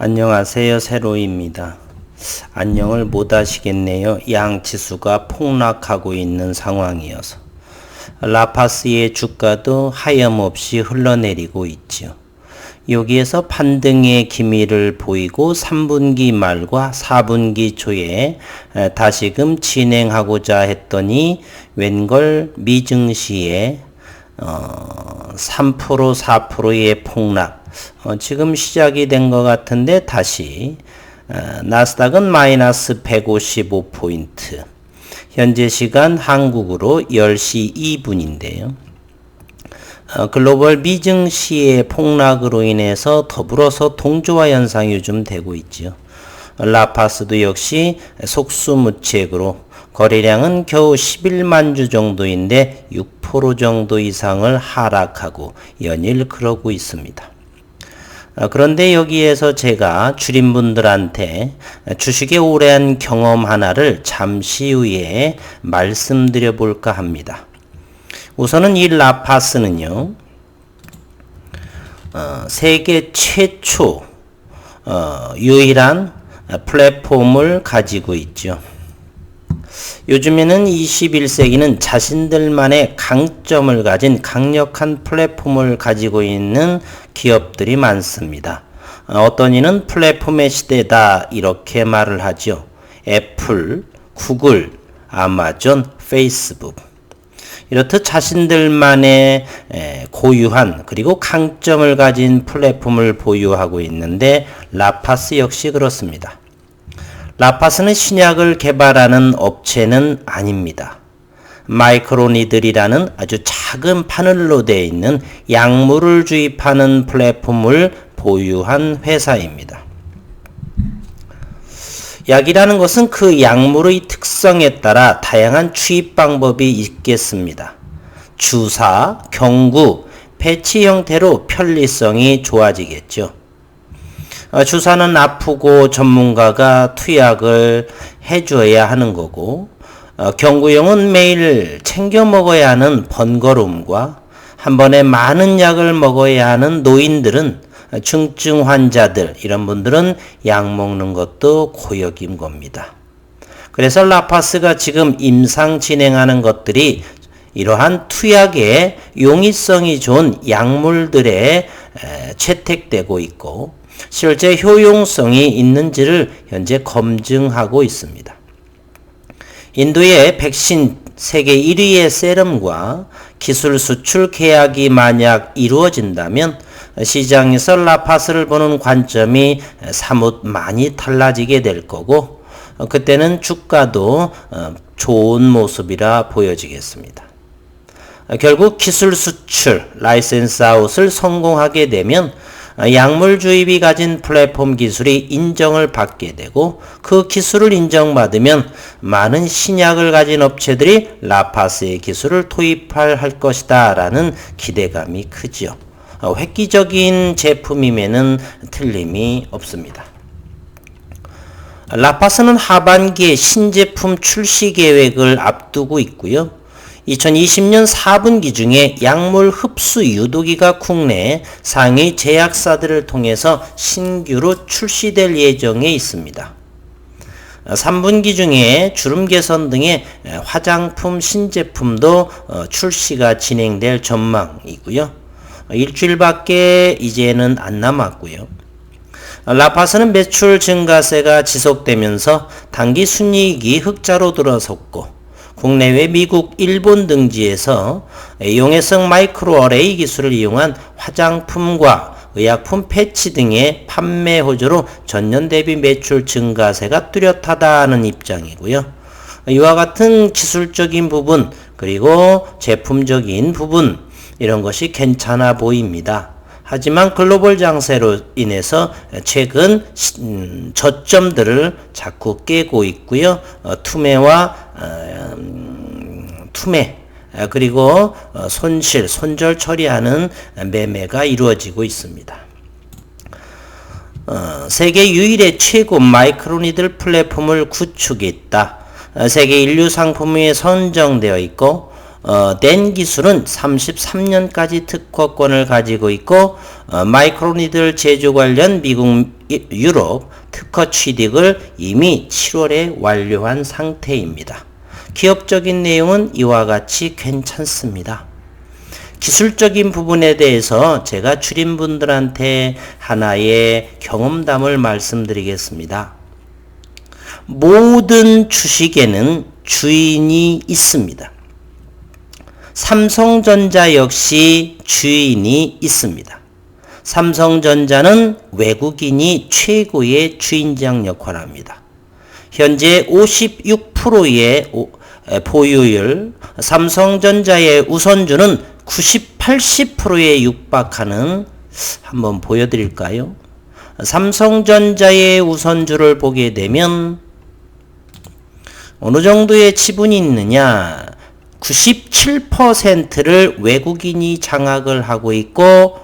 안녕하세요. 세로입니다. 안녕을 못 하시겠네요. 양지수가 폭락하고 있는 상황이어서. 라파스의 주가도 하염없이 흘러내리고 있죠. 여기에서 반등의 기미를 보이고 3분기 말과 4분기 초에 다시금 진행하고자 했더니 웬걸 미증시에 3% 4%의 폭락 지금 시작이 된 것 같은데 다시 나스닥은 마이너스 155포인트 현재 시간 한국으로 10시 2분인데요. 글로벌 미증시의 폭락으로 인해서 더불어서 동조화 현상이 요즘 되고 있죠. 라파스도 역시 속수무책으로 거래량은 겨우 11만 주 정도인데 6% 정도 이상을 하락하고 연일 그러고 있습니다. 그런데 여기에서 제가 주린분들한테 주식에 오래한 경험 하나를 잠시 후에 말씀드려 볼까 합니다. 우선은 이 라파스는요, 세계 최초 유일한 플랫폼을 가지고 있죠. 요즘에는 21세기는 자신들만의 강점을 가진 강력한 플랫폼을 가지고 있는 기업들이 많습니다. 어떤 이는 플랫폼의 시대다 이렇게 말을 하죠. 애플, 구글, 아마존, 페이스북. 이렇듯 자신들만의 고유한 그리고 강점을 가진 플랫폼을 보유하고 있는데 라파스 역시 그렇습니다. 라파스는 신약을 개발하는 업체는 아닙니다. 마이크로니들이라는 아주 작은 바늘로 되어 있는 약물을 주입하는 플랫폼을 보유한 회사입니다. 약이라는 것은 그 약물의 특성에 따라 다양한 주입 방법이 있겠습니다. 주사, 경구, 패치 형태로 편리성이 좋아지겠죠. 주사는 아프고 전문가가 투약을 해줘야 하는 거고, 경구용은 매일 챙겨 먹어야 하는 번거로움과 한 번에 많은 약을 먹어야 하는 노인들은, 중증 환자들 이런 분들은 약 먹는 것도 고역인 겁니다. 그래서 라파스가 지금 임상 진행하는 것들이 이러한 투약의 용이성이 좋은 약물들에 채택되고 있고 실제 효용성이 있는지를 현재 검증하고 있습니다. 인도의 백신 세계 1위의 세럼과 기술 수출 계약이 만약 이루어진다면 시장에서 라파스를 보는 관점이 사뭇 많이 달라지게 될 거고 그때는 주가도 좋은 모습이라 보여지겠습니다. 결국 기술 수출, 라이센스 아웃을 성공하게 되면 약물 주입이 가진 플랫폼 기술이 인정을 받게 되고 그 기술을 인정받으면 많은 신약을 가진 업체들이 라파스의 기술을 도입할 것이다 라는 기대감이 크죠. 획기적인 제품임에는 틀림이 없습니다. 라파스는 하반기에 신제품 출시 계획을 앞두고 있고요. 2020년 4분기 중에 약물 흡수 유도기가 국내 상위 제약사들을 통해서 신규로 출시될 예정에 있습니다. 3분기 중에 주름 개선 등의 화장품 신제품도 출시가 진행될 전망이고요. 일주일밖에 이제는 안 남았고요. 라파스는 매출 증가세가 지속되면서 단기 순이익이 흑자로 들어섰고 국내외 미국, 일본 등지에서 용해성 마이크로어레이 기술을 이용한 화장품과 의약품 패치 등의 판매 호조로 전년 대비 매출 증가세가 뚜렷하다는 입장이고요. 이와 같은 기술적인 부분 그리고 제품적인 부분 이런 것이 괜찮아 보입니다. 하지만 글로벌 장세로 인해서 최근 저점들을 자꾸 깨고 있고요. 투매 그리고 손절 처리하는 매매가 이루어지고 있습니다. 세계 유일의 최고 마이크로니들 플랫폼을 구축했다. 세계 인류 상품 위에 선정되어 있고 된 기술은 33년까지 특허권을 가지고 있고 마이크로니들 제조 관련 미국, 유럽 특허 취득을 이미 7월에 완료한 상태입니다. 기업적인 내용은 이와 같이 괜찮습니다. 기술적인 부분에 대해서 제가 주린분들한테 하나의 경험담을 말씀드리겠습니다. 모든 주식에는 주인이 있습니다. 삼성전자 역시 주인이 있습니다. 삼성전자는 외국인이 최고의 주인장 역할을 합니다. 현재 56%의 보유율, 삼성전자의 우선주는 90, 80%에 육박하는, 한번 보여드릴까요? 삼성전자의 우선주를 보게 되면 어느 정도의 지분이 있느냐? 97%를 외국인이 장악을 하고 있고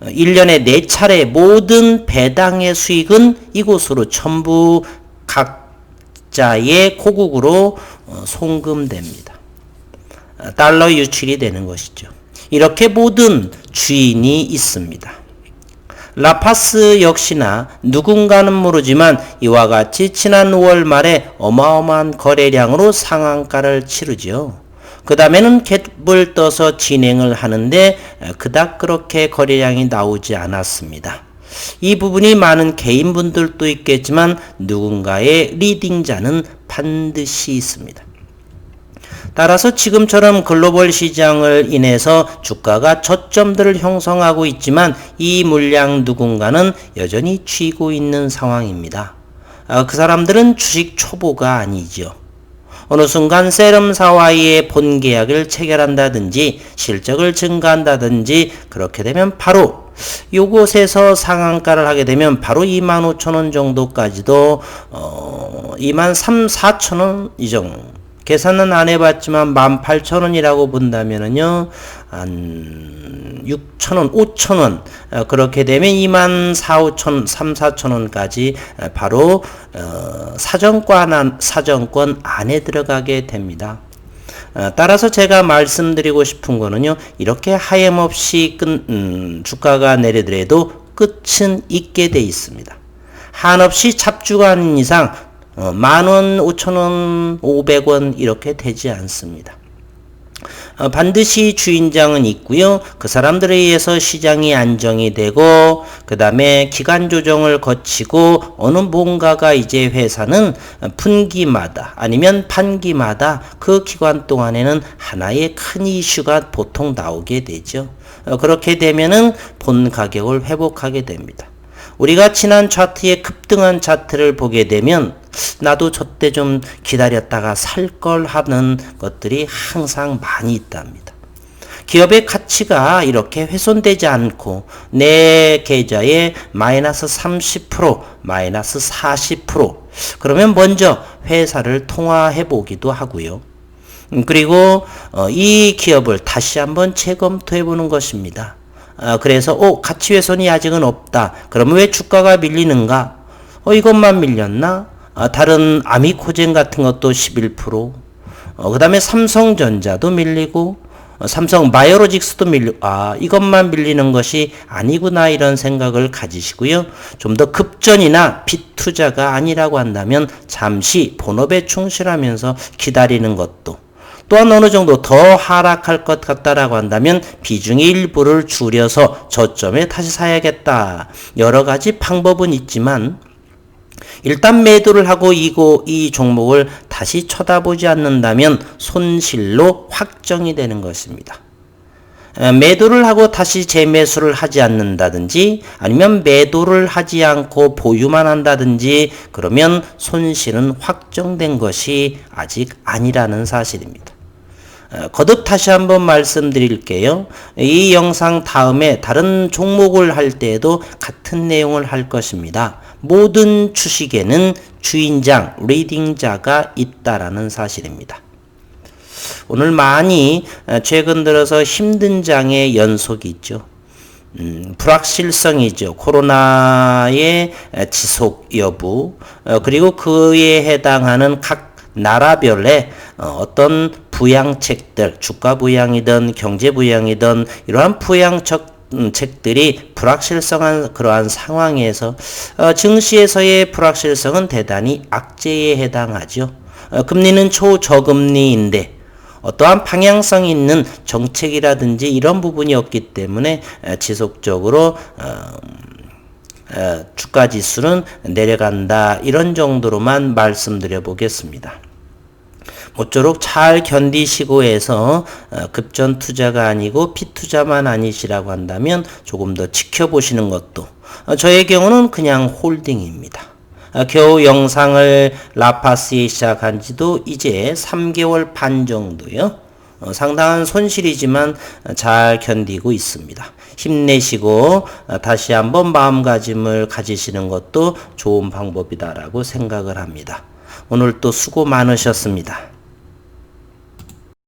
1년에 4차례 모든 배당의 수익은 이곳으로 전부 각자의 고국으로 송금됩니다. 달러 유출이 되는 것이죠. 이렇게 모든 주인이 있습니다. 라파스 역시나 누군가는 모르지만 이와 같이 지난 5월 말에 어마어마한 거래량으로 상한가를 치르죠. 그 다음에는 갭을 떠서 진행을 하는데 그닥 그렇게 거래량이 나오지 않았습니다. 이 부분이 많은 개인분들도 있겠지만 누군가의 리딩자는 반드시 있습니다. 따라서 지금처럼 글로벌 시장을 인해서 주가가 저점들을 형성하고 있지만 이 물량 누군가는 여전히 쥐고 있는 상황입니다. 그 사람들은 주식 초보가 아니죠. 어느 순간 세럼사와의 본계약을 체결한다든지 실적을 증가한다든지 그렇게 되면 바로 요곳에서 상한가를 하게 되면 바로 25,000원 정도까지도 23,000~24,000원 이 정도, 계산은 안 해봤지만 18,000원이라고 본다면은요 한 6,000원, 5,000원 그렇게 되면 24,000원, 3,4,000원까지 바로 사정권 안에 들어가게 됩니다. 따라서 제가 말씀드리고 싶은 거는요, 이렇게 하염없이 주가가 내리더라도 끝은 있게 돼 있습니다. 한없이 잡주가 아닌 이상 10,000원, 5,000원, 500원 이렇게 되지 않습니다. 반드시 주인장은 있고요. 그 사람들에 의해서 시장이 안정이 되고 그 다음에 기간 조정을 거치고 어느 뭔가가 이제 회사는 분기마다 아니면 반기마다 그 기간 동안에는 하나의 큰 이슈가 보통 나오게 되죠. 그렇게 되면은 본 가격을 회복하게 됩니다. 우리가 지난 차트에 급등한 차트를 보게 되면 나도 저때 좀 기다렸다가 살 걸 하는 것들이 항상 많이 있답니다. 기업의 가치가 이렇게 훼손되지 않고 내 계좌에 마이너스 30%, 마이너스 40%, 그러면 먼저 회사를 통화해 보기도 하고요. 그리고 이 기업을 다시 한번 재검토해 보는 것입니다. 그래서 가치 훼손이 아직은 없다. 그러면 왜 주가가 밀리는가? 이것만 밀렸나? 다른 아미코젠 같은 것도 11%, 그 다음에 삼성전자도 밀리고 삼성 바이오로직스도 밀리고 이것만 밀리는 것이 아니구나 이런 생각을 가지시고요. 좀 더 급전이나 빚투자가 아니라고 한다면 잠시 본업에 충실하면서 기다리는 것도, 또한 어느 정도 더 하락할 것 같다라고 한다면 비중의 일부를 줄여서 저점에 다시 사야겠다. 여러 가지 방법은 있지만 일단 매도를 하고 이 종목을 다시 쳐다보지 않는다면 손실로 확정이 되는 것입니다. 매도를 하고 다시 재매수를 하지 않는다든지 아니면 매도를 하지 않고 보유만 한다든지 그러면 손실은 확정된 것이 아직 아니라는 사실입니다. 거듭 다시 한번 말씀드릴게요. 이 영상 다음에 다른 종목을 할 때에도 같은 내용을 할 것입니다. 모든 주식에는 주인장, 리딩자가 있다라는 사실입니다. 오늘 많이 최근 들어서 힘든 장의 연속이 있죠. 불확실성이죠. 코로나의 지속 여부, 그리고 그에 해당하는 각 나라별의 어떤 부양책들, 주가 부양이든 경제 부양이든 이러한 책들이 불확실성한 그러한 상황에서 증시에서의 불확실성은 대단히 악재에 해당하죠. 금리는 초저금리인데 어떠한 방향성 있는 정책이라든지 이런 부분이 없기 때문에 지속적으로 주가 지수는 내려간다. 이런 정도로만 말씀드려 보겠습니다. 모쪼록 잘 견디시고 해서 급전 투자가 아니고 피투자만 아니시라고 한다면 조금 더 지켜보시는 것도 저의 경우는 그냥 홀딩입니다. 겨우 영상을 라파스에 시작한 지도 이제 3개월 반 정도요. 상당한 손실이지만 잘 견디고 있습니다. 힘내시고 다시 한번 마음가짐을 가지시는 것도 좋은 방법이다라고 생각을 합니다. 오늘 또 수고 많으셨습니다.